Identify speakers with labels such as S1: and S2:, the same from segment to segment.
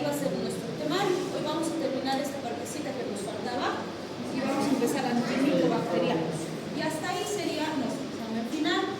S1: va a ser nuestro temario. Hoy vamos a terminar esta partecita que nos faltaba y vamos a empezar antimicobacterianos. Y hasta ahí sería nuestro examen final.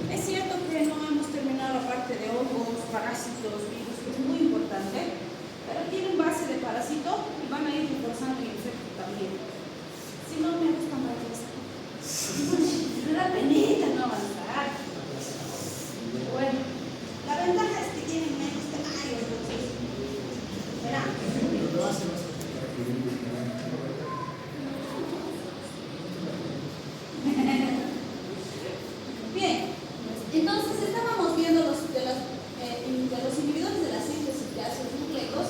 S1: Es cierto que no hemos terminado la parte de hongos, parásitos, virus, que es muy importante, pero tienen base de parásito y van a ir reforzando el efecto también. Si no me gusta más eso. Me da penita no avanzar. Bueno, la ventaja es que tienen menos temarios, entonces, verán. Bien, entonces estábamos viendo de los inhibidores de la síntesis de ácidos nucleicos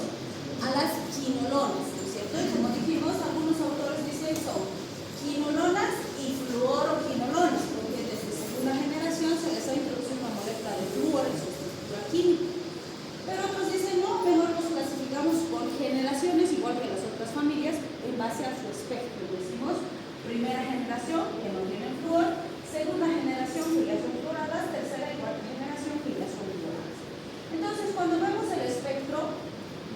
S1: a las quinolonas, ¿no es cierto? Y como dijimos, algunos autores dicen son quinolonas y fluoroquinolonas, porque desde segunda generación se les ha introducido una molécula de flúor en su estructura química. Pero otros dicen no, mejor los clasificamos por generaciones, igual que las otras familias, en base a su espectro. Decimos primera generación, que no tienen flúor, segunda generación, que ya son fluoradas, tercera y cuarta generación, que ya son fluoradas. Entonces, cuando vemos el espectro,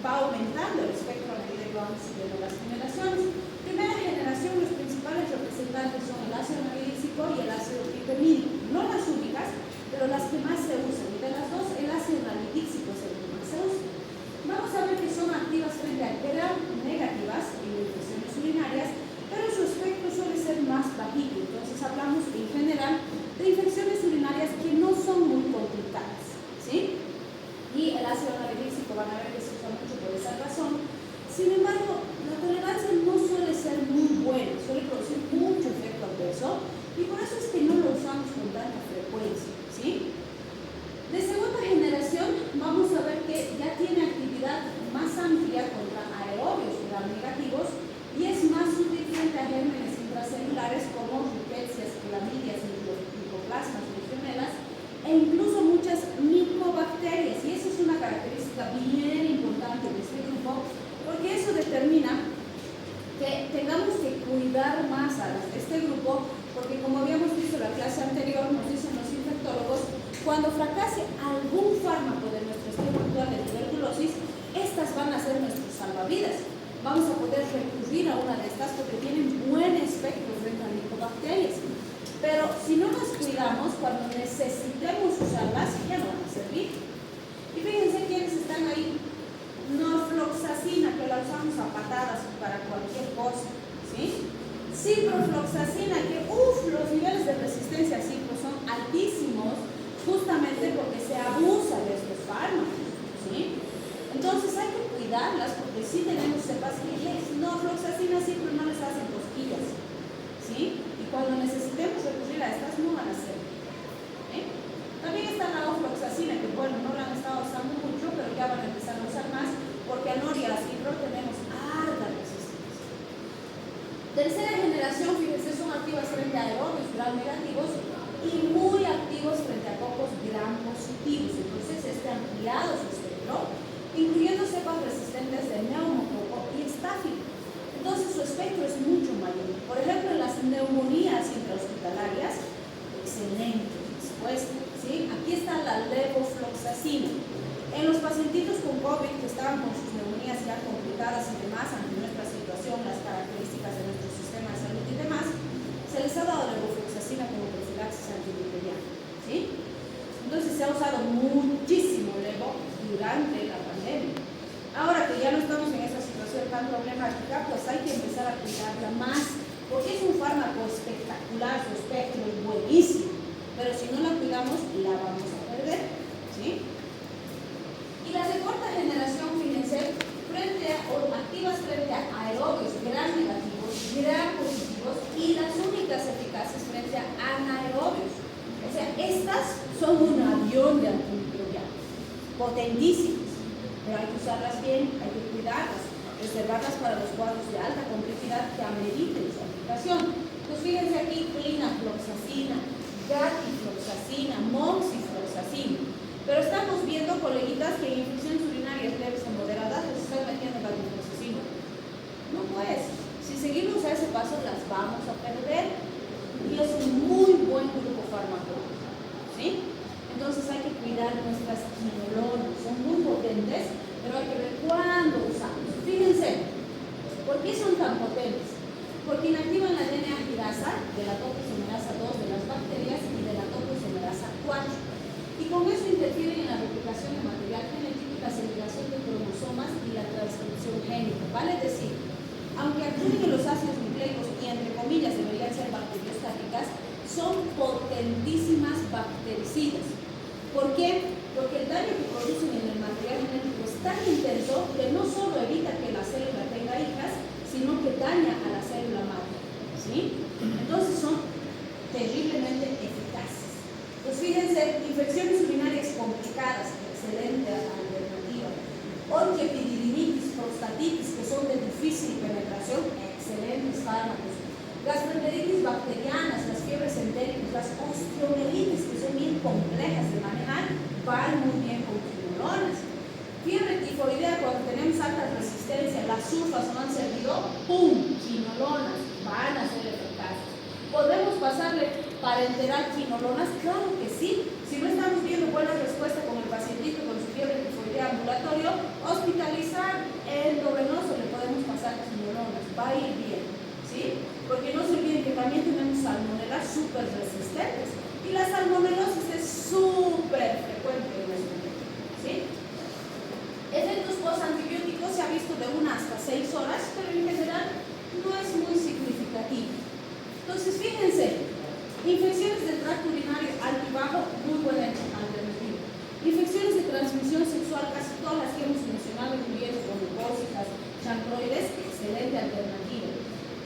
S1: va aumentando el espectro a medida que vamos subiendo las generaciones. Primera generación, los principales representantes son el ácido nalilícico y el ácido tripemínico. No las únicas, pero las que más se usan. Y de las dos, el ácido nalilícico es el que más se usa. Vamos a ver que son activas frente a gram negativas en infecciones urinarias, pero su espectro suele ser más bajito. Entonces hablamos en general de infecciones urinarias que no son muy complicadas, ¿sí? Y el ácido nalilícico van a ver que se usa mucho por esa razón. Sin embargo, la tolerancia no suele ser muy buena, suele producir mucho efecto adverso y por eso es que no lo usamos con tanta frecuencia, ¿sí? De segunda generación vamos a ver que ya tiene actividad más amplia contra aerobios gram negativos y es más útil frente a gérmenes intracelulares como rickettsias, clamidias, micoplasmas, legionelas e incluso muchas micobacterias. Y esa es una característica bien importante de este grupo, porque eso determina que tengamos que cuidar más a las de este grupo, porque como habíamos visto en la clase anterior, nos dicen los infectólogos, cuando fracase algún fármaco de nuestro esquema actual de tuberculosis, estas van a ser nuestros salvavidas. Vamos a poder recurrir a una de estas porque tienen buen espectro frente a micobacterias. Pero si no nos cuidamos, cuando necesitemos usarlas, ya no van a servir. Y fíjense quiénes están ahí. Norfloxacina, que la usamos a patadas para cualquier cosa, ¿sí? Ciprofloxacina, que los niveles de resistencia a cipro son altísimos, justamente porque se abusa de estos fármacos, ¿sí? Entonces hay que cuidarlas porque si tenemos cepas que norfloxacina, cipro no les hacen cosquillas, ¿sí? Y cuando necesitemos recurrir a estas no van a ser. También está la ofloxacina, que bueno, no la han estado usando mucho, pero ya van a empezar a usar más, porque a nor y a la cipro tenemos harta resistencia. Tercera generación, fíjense, son activas frente a aerobios gram negativos y muy activos frente a cocos gram positivos. Entonces, ampliado su espectro, incluyendo cepas resistentes de neumococo y estáfilo. Entonces, su espectro es mucho mayor. Por ejemplo, en las neumonías intrahospitalarias, excelente respuesta. ¿Sí? Aquí está la levofloxacina. En los pacientitos con COVID que estaban con sus neumonías ya complicadas y demás, ante nuestra situación, las características de nuestro sistema de salud y demás, se les ha dado levofloxacina como profilaxis antimicrobiana, ¿sí? Entonces se ha usado muchísimo levo durante la pandemia. Ahora que ya no estamos en esa situación tan problemática, pues hay que empezar a cuidarla más, porque es un fármaco espectacular, su espectro es buenísimo. Pero si no la cuidamos, la vamos a perder, ¿sí? Y las de cuarta generación, fíjense, activas frente a aerobios gram negativos, gram positivos y las únicas eficaces frente a anaerobios. O sea, estas son un avión de antimicrobianos, potentísimas, pero hay que usarlas bien, hay que cuidarlas, reservarlas para los cuadros de alta complejidad que ameriten su aplicación. Entonces, fíjense aquí, plinafloxacina, gatifloxacina, moxifloxacina. Pero estamos viendo, coleguitas, que en infecciones urinarias leves o moderadas les están metiendo gatifloxacina. No pues, si seguimos a ese paso las vamos a perder. Y es un muy buen grupo farmacológico, ¿sí? Entonces hay que cuidar nuestras quinolonas, son muy potentes, pero hay que ver cuándo ¿Por qué son tan potentes? Porque inactivan la DNA quirasa de la topoisomerasa 2 de las bacterias y de la topoisomerasa 4. Y con eso interfieren en la replicación de material genético y la segregación de cromosomas y la transcripción génica. Vale decir, aunque actúen en los ácidos nucleicos y entre comillas deberían ser bacteriostáticas, son potentísimas bactericidas. ¿Por qué? Porque el daño que producen en el material genético es tan intenso que no solo evita que la célula tenga hijas, sino que daña a la célula madre. ¿Sí? Entonces son terriblemente eficaces. Pues fíjense, infecciones urinarias complicadas, excelente alternativa. Orquiepididimitis, prostatitis, que son de difícil penetración, excelentes fármacos. Gastroenteritis bacterianas, las fiebres entéricas, las osteomielitis, que son bien complejas de manejar, van muy bien con quinolonas. Fiebre tifoidea, cuando tenemos alta resistencia, las sulfas no han servido, ¡pum! Quinolonas, van a ser eficaces. ¿Podemos pasarle parenteral quinolonas? Claro que sí. Si no estamos viendo buena respuesta con el pacientito con su fiebre tifoidea ambulatorio, hospitalizar endovenoso le podemos pasar quinolonas, va a ir bien, ¿sí? Porque no se olviden que también tenemos salmonelas súper resistentes y la salmonelosis es súper frecuente en nuestro medio, ¿sí? Efectos postantibióticos se ha visto de 1 hasta 6 horas, pero en general no es muy significativo. Entonces, fíjense, infecciones del tracto urinario alto y bajo, muy buena alternativa. Infecciones de transmisión sexual, casi todas las que hemos mencionado, incluyendo gonocócicas, chancroides, excelente alternativa.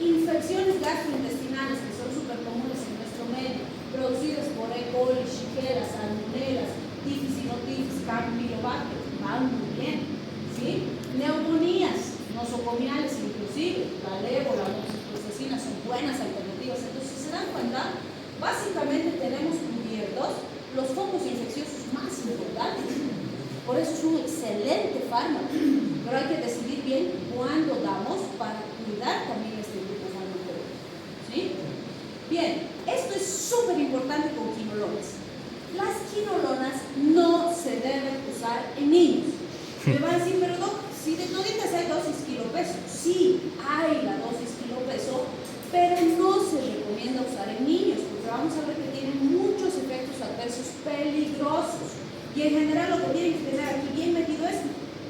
S1: Infecciones gastrointestinales, que son súper comunes en nuestro medio, producidas por E. coli, Shigella, salmonelas, tifus, sinotifus, campylobacter, van muy bien, ¿sí? Neumonías nosocomiales inclusive, la levo, la moxifloxacina son buenas alternativas. Entonces, si se dan cuenta, básicamente tenemos cubiertos los focos infecciosos más importantes. Por eso es un excelente fármaco, pero hay que decidir bien cuándo damos para cuidar también este grupo farmacológico, ¿sí? Bien, esto es súper importante con quinolonas. Las quinolonas no se deben usar en niños. Me van a decir, pero doc, si de toditas hay dosis kilopeso. Sí, hay la dosis kilopeso, pero no se recomienda usar en niños, porque vamos a ver que tienen muchos efectos adversos peligrosos. Y en general lo que tienen que tener aquí bien metido es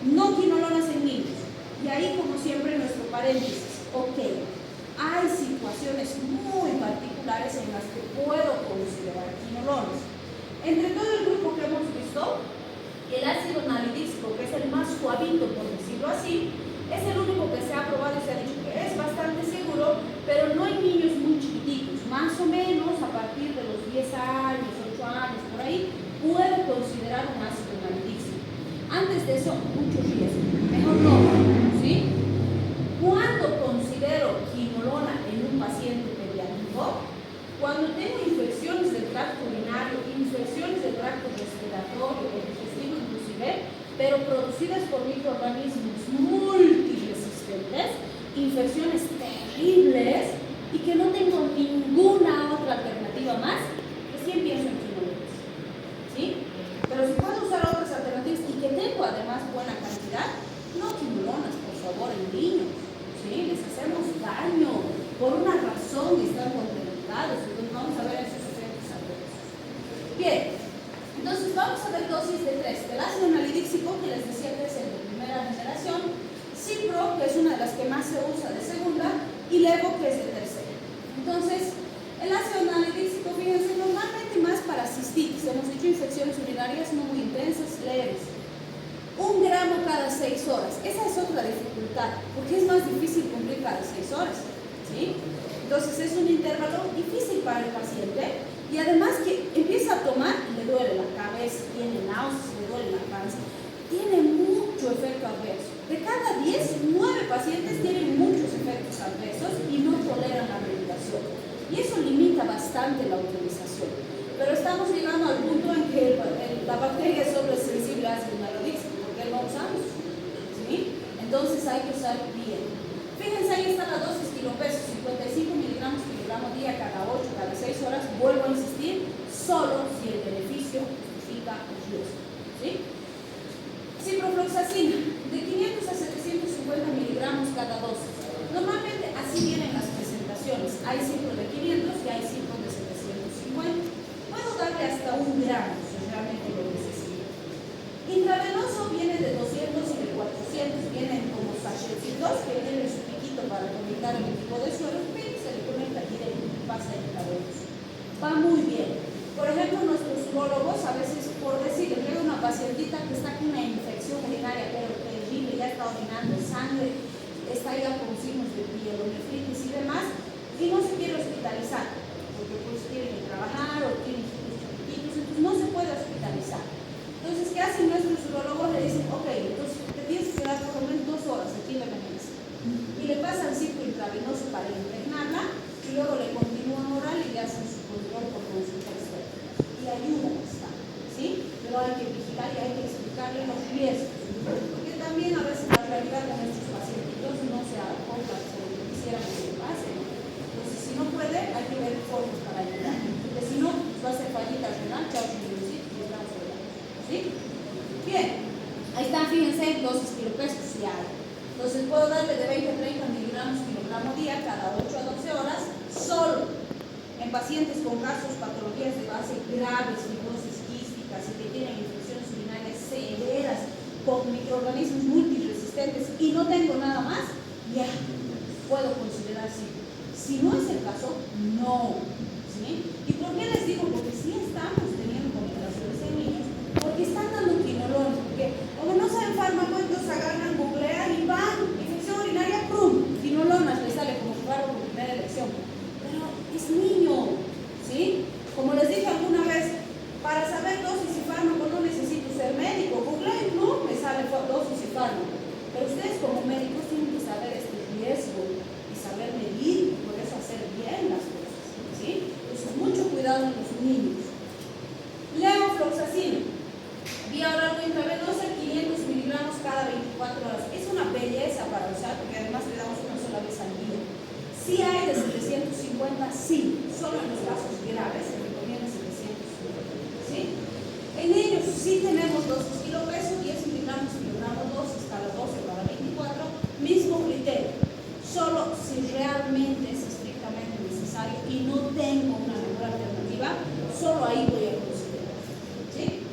S1: no quinolonas en niños. Y ahí, como siempre, nuestro paréntesis. Ok, hay situaciones muy particulares en las que puedo considerar quinolonas. Entre todo el grupo que hemos visto, el ácido nalidíxico, que es el más suavito, por decirlo así, es el único que se ha probado y se ha dicho que es bastante seguro, pero no en niños muy chiquititos, más o menos a partir de los 10 años, 8 años, por ahí, puede considerar un ácido nalidíxico. Antes de eso, mucho riesgo. Mejor no, ¿sí? ¿Cuándo considero quinolona en un paciente pediátrico? Cuando tengo infecciones del tracto urinario, infecciones del tracto respiratorio o digestivo inclusive, pero producidas por microorganismos multiresistentes, infecciones terribles y que no tengo ninguna otra alternativa más, recién pienso en quinolonas, ¿sí? Pero si puedo usar otras alternativas y que tengo además buena cantidad, no quinolonas, por favor, en niños, ¿sí? Les hacemos daño por una razón, están contraindicados, entonces vamos a ver esos efectos adversos. Bien, entonces vamos a ver dosis de 3. El ácido nalidíxico, que les decía que es el de primera generación, Cipro, que es una de las que más se usa de segunda, y Levo, que es de tercera. Entonces, el ácido nalidíxico, fíjense, normalmente más para cistitis, hemos dicho infecciones urinarias no muy intensas, leves. 1 gramo cada 6 horas. Esa es otra dificultad, porque es más difícil cumplir cada 6 horas, ¿sí? Entonces es un intervalo difícil para el paciente y además que empieza a tomar y le duele la cabeza, tiene náuseas, le duele la panza, tiene mucho efecto adverso. De cada 10, 9 pacientes tienen muchos efectos adversos y no toleran la medicación. Y eso limita bastante la utilización. Pero estamos llegando al punto en que la bacteria solo es sensible a ácido nalidíxico, porque no usamos, ¿sí? Entonces hay que usar bien. Fíjense, ahí está la dosis kilopeso, 55 miligramos kilogramo día cada 8, cada 6 horas. Vuelvo a insistir, solo si el beneficio justifica el riesgo, ¿sí? Ciprofloxacina, de 500 a 750 miligramos cada dosis. No pielonefritis y demás, y no se quiere hospitalizar, porque pues tiene que trabajar o tiene hijos chiquitos, entonces no se puede hospitalizar. Entonces, ¿qué hacen nuestros urólogos? Le dicen, ok, entonces te tienes que quedar por lo menos 2 horas aquí en la emergencia. Y le pasan ciclo intravenoso para impregnarla, y luego le continúan oral y le hacen su control por consulta externa. Y ayuda bastante, ¿sí? Pero hay que vigilar y hay que explicarle los riesgos. Porque también a veces la realidad de nuestros pacientitos no se acopla a lo que quisiéramos que pase, ¿no? Entonces, si no puede, hay que ver formas para ayudar. Porque si no, va a ser fallita renal, chao, y estamos hablando. ¿Sí? Bien, ahí están, fíjense, dosis kilopesos y hay. Entonces puedo darle de 20 a 30 miligramos kilogramo día cada 8 a 12 horas, solo en pacientes con casos, patologías de base graves, fibrosis quísticas y que tienen infecciones urinarias severas, con microorganismos multiresistentes y no tengo nada más, ya puedo considerar sí. Si no es el caso, no. ¿Sí? ¿Y por qué les digo? Porque sí estamos teniendo complicaciones en niños, porque están dando quinolones, porque como no saben fármaco, entonces agarran, googlean y van, infección urinaria, ¡prum! Quinolonas les sale como jugar por primera elección. Pero es niño, ¿sí? Como les dije alguna vez, para saber dosis y fármaco no necesito ser médico, googleen, no me sale dosis y fármaco. Pero ustedes como médicos tienen que saber este riesgo y saber medir y por eso hacer bien las cosas, ¿sí? Entonces mucho cuidado en los niños. Levofloxacina, vía oral o intravenosa, 500 miligramos cada 24 horas. Es una belleza para usar porque además le damos una sola vez al día. Si hay de 750, sí, solo en los casos graves se recomienda 750, ¿sí? En niños sí tenemos dosis kilopeso, 10 miligramos kilogramo dosis cada 12 o cada 24, mismo criterio, solo si realmente es estrictamente necesario y no tengo una mejor alternativa, solo ahí voy a considerar, ¿sí?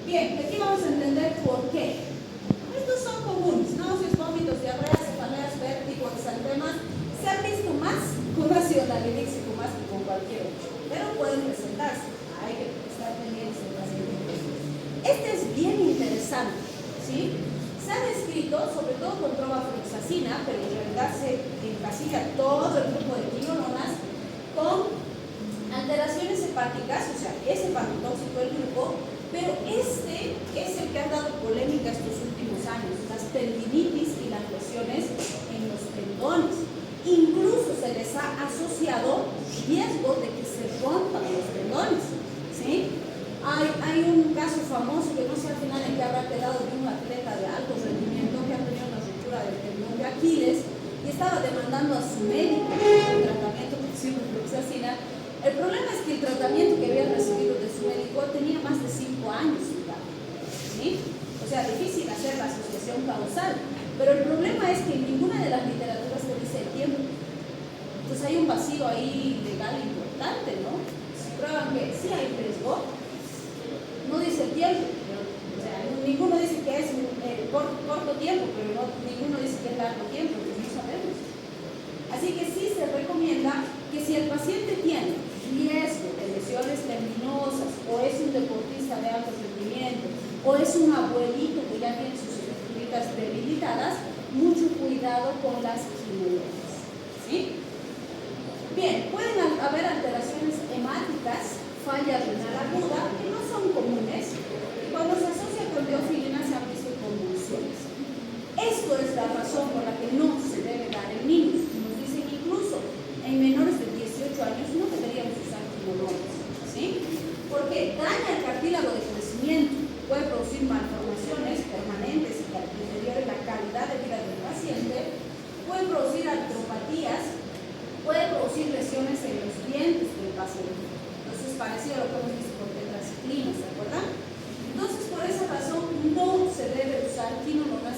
S1: Bien, aquí vamos a entender por qué. Estos son comunes: náuseas, vómitos, diarreas, cefaleas, vértigo, exantemas. Se han visto más con racionalidíxico más que con cualquier otro, pero pueden presentarse. Hay que estar pendientes del paciente. Este es bien interesante, ¿sí? Se ha descrito, sobre todo con trovafloxacina, pero en realidad se encasilla todo el grupo de quinolonas con alteraciones hepáticas, o sea, es hepatotóxico el grupo, pero este es el que ha dado polémica estos últimos años: las tendinitis y las lesiones en los tendones. Incluso se les ha asociado riesgo de que se rompan los tendones, ¿sí? Hay un caso famoso, que no sé al final en qué habrá quedado, de un atleta de alto rendimiento que ha tenido una ruptura del tendón de Aquiles y estaba demandando a su médico por el tratamiento con ciprofloxacina. El problema es que el tratamiento que había recibido de su médico tenía más de 5 años, ¿sí? O sea, difícil hacer la asociación causal, pero el problema es que en ninguna de las literaturas te dice el tiempo. Entonces hay un vacío ahí legal importante, ¿no? Si prueban que sí hay riesgo, no dice el tiempo, o sea, ninguno dice que es corto tiempo, pero ninguno dice que es largo tiempo, pues no sabemos. Así que sí se recomienda que si el paciente tiene riesgo de lesiones tendinosas, o es un deportista de alto rendimiento, o es un abuelito que ya tiene sus estructuras debilitadas, mucho cuidado con las quinolonas, ¿sí? Bien, pueden haber alteraciones hemáticas, falla renal aguda, que no son comunes, y cuando se asocia con teofilina se han visto convulsiones. Esto es la razón por la que no se debe dar en niños. Nos dicen incluso en menores de 18 años no deberíamos usar quinolonas, ¿sí? Porque daña el cartílago de crecimiento, puede producir malformaciones permanentes y que deterioren la calidad de vida del paciente, puede producir artropatías, puede producir lesiones en los dientes del paciente. Entonces, parecido a lo que hemos visto con tetraciclina, ¿se acuerdan? Entonces, por esa razón, no se debe usar quinolonas